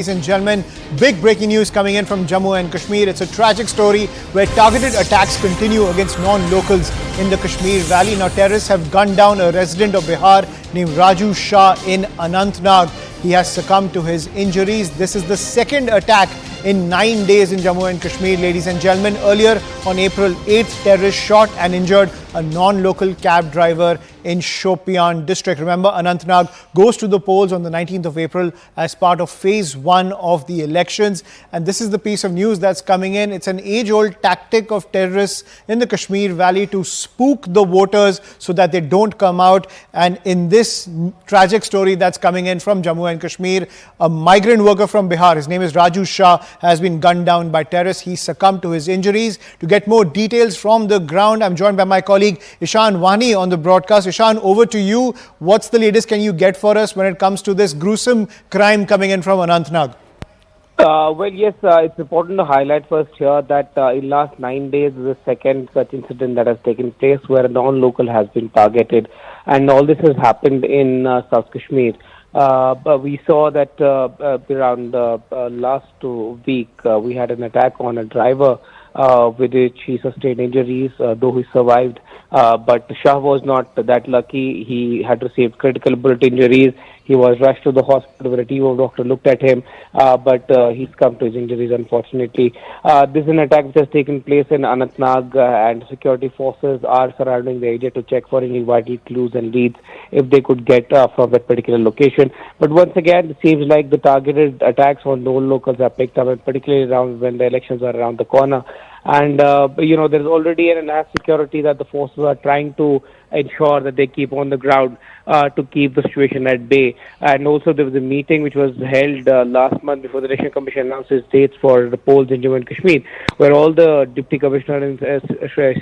Ladies and gentlemen, big breaking news coming in from Jammu and Kashmir. It's a tragic story where targeted attacks continue against non-locals in the Kashmir Valley. Now, terrorists have gunned down a resident of Bihar named Raju Shah in Anantnag. He has succumbed to his injuries. This is the second attack in 9 days in Jammu and Kashmir, ladies and gentlemen. Earlier on April 8th, terrorists shot and injured a non-local cab driver in Shopian district. Remember, Anantnag goes to the polls on the 19th of April as part of phase 1 of the elections. And this is the piece of news that's coming in. It's an age-old tactic of terrorists in the Kashmir Valley to spook the voters so that they don't come out. And in this tragic story that's coming in from Jammu and Kashmir, a migrant worker from Bihar, his name is Raju Shah, has been gunned down by terrorists. He succumbed to his injuries. To get more details from the ground, I'm joined by my colleague Ishan Wani on the broadcast. Ishan, over to you. What's the latest can you get for us when it comes to this gruesome crime coming in from Anantnag? It's important to highlight first here that in last 9 days, the second such incident that has taken place where a non-local has been targeted, and all this has happened in South Kashmir. But we saw that around last week, we had an attack on a driver with which he sustained injuries, though he survived. But Shah was not that lucky. He had received critical bullet injuries. He was rushed to the hospital where a team of doctors looked at him, but he succumbed to his injuries, unfortunately. This is an attack which has taken place in Anantnag, and security forces are surrounding the area to check for any vital clues and leads if they could get from that particular location. But once again, it seems like the targeted attacks on known locals are picked up, and particularly around when the elections are around the corner. And, there's already an enhanced security that the forces are trying to ensure that they keep on the ground to keep the situation at bay. And also there was a meeting which was held last month before the Election Commission announced its dates for the polls in Jammu and Kashmir, where all the Deputy Commissioner and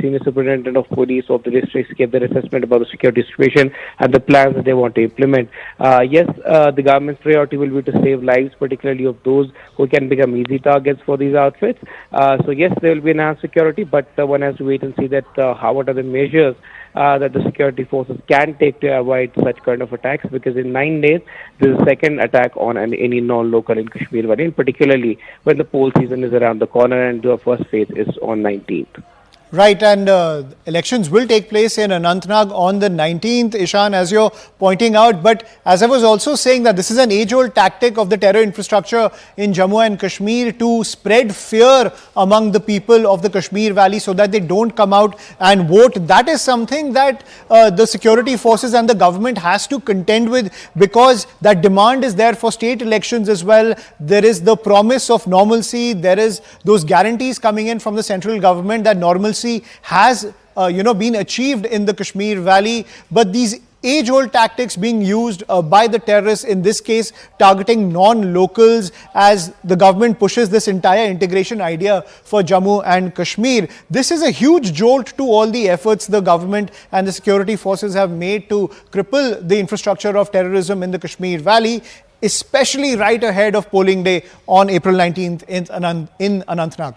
Senior Superintendent of Police of the districts gave their assessment about the security situation and the plans that they want to implement. The government's priority will be to save lives, particularly of those who can become easy targets for these outfits. There will be enhanced security, but one has to wait and see that what are the measures that the security forces can take to avoid such kind of attacks, because in 9 days, this is the second attack on any non-local in Kashmir Valley, and particularly when the poll season is around the corner and the first phase is on 19th. Right, and elections will take place in Anantnag on the 19th, Ishan, as you're pointing out. But as I was also saying, that this is an age-old tactic of the terror infrastructure in Jammu and Kashmir to spread fear among the people of the Kashmir Valley so that they don't come out and vote. That is something that the security forces and the government has to contend with, because that demand is there for state elections as well. There is the promise of normalcy. There is those guarantees coming in from the central government that normalcy has been achieved in the Kashmir Valley, but these age-old tactics being used by the terrorists, in this case targeting non-locals, as the government pushes this entire integration idea for Jammu and Kashmir. This is a huge jolt to all the efforts the government and the security forces have made to cripple the infrastructure of terrorism in the Kashmir Valley, especially right ahead of polling day on April 19th in Anantnag.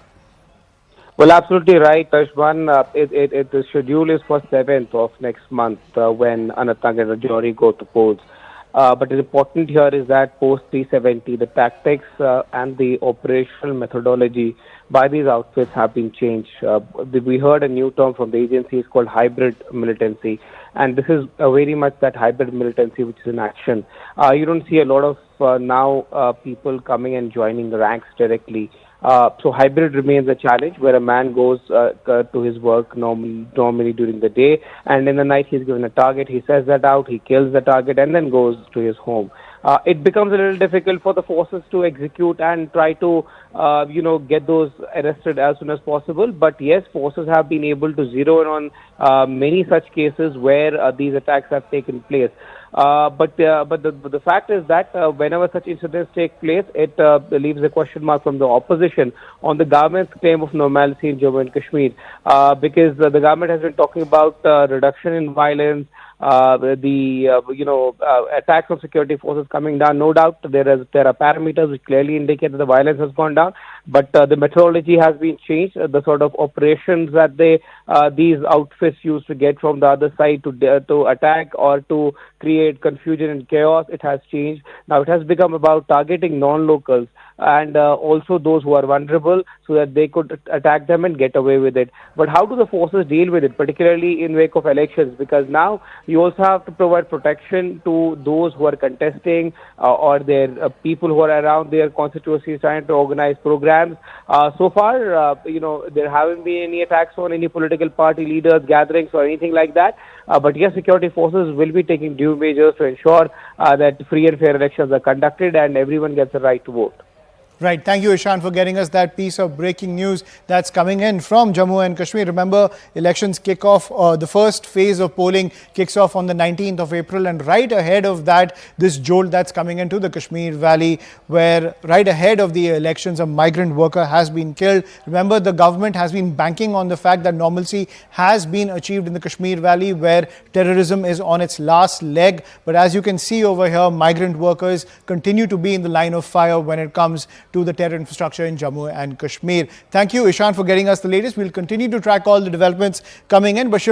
Well, absolutely right, Ashwan. The schedule is for 7th of next month when Anantnag and Rajouri go to polls. But the important here is that post 370, the tactics and the operational methodology by these outfits have been changed. We heard a new term from the agency, it's called hybrid militancy. And this is very much that hybrid militancy which is in action. You don't see a lot of now people coming and joining the ranks directly. So hybrid remains a challenge, where a man goes to his work normally during the day, and in the night he's given a target, he says that out, he kills the target, and then goes to his home. It becomes a little difficult for the forces to execute and try to, get those arrested as soon as possible. But yes, forces have been able to zero in on many such cases where these attacks have taken place. But the fact is that whenever such incidents take place, it leaves a question mark from the opposition on the government's claim of normalcy in Jammu and Kashmir, because the government has been talking about reduction in violence, attacks on security forces coming down. No doubt there are parameters which clearly indicate that the violence has gone down, but the methodology has been changed. The sort of operations that these outfits used to get from the other side to attack or to create confusion and chaos, it has changed. Now it has become about targeting non-locals and also those who are vulnerable so that they could attack them and get away with it. But how do the forces deal with it, particularly in wake of elections? Because now you also have to provide protection to those who are contesting or their people who are around their constituencies trying to organize programs. So far, there haven't been any attacks on any political party leaders, gatherings or anything like that. But yes, security forces will be taking due measures to ensure that free and fair elections are conducted and everyone gets the right to vote. Right. Thank you, Ishan, for getting us that piece of breaking news that's coming in from Jammu and Kashmir. Remember, elections kick off, the first phase of polling kicks off on the 19th of April. And right ahead of that, this jolt that's coming into the Kashmir Valley, where right ahead of the elections, a migrant worker has been killed. Remember, the government has been banking on the fact that normalcy has been achieved in the Kashmir Valley, where terrorism is on its last leg. But as you can see over here, migrant workers continue to be in the line of fire when it comes to the terror infrastructure in Jammu and Kashmir. Thank you, Ishan, for getting us the latest. We'll continue to track all the developments coming in. But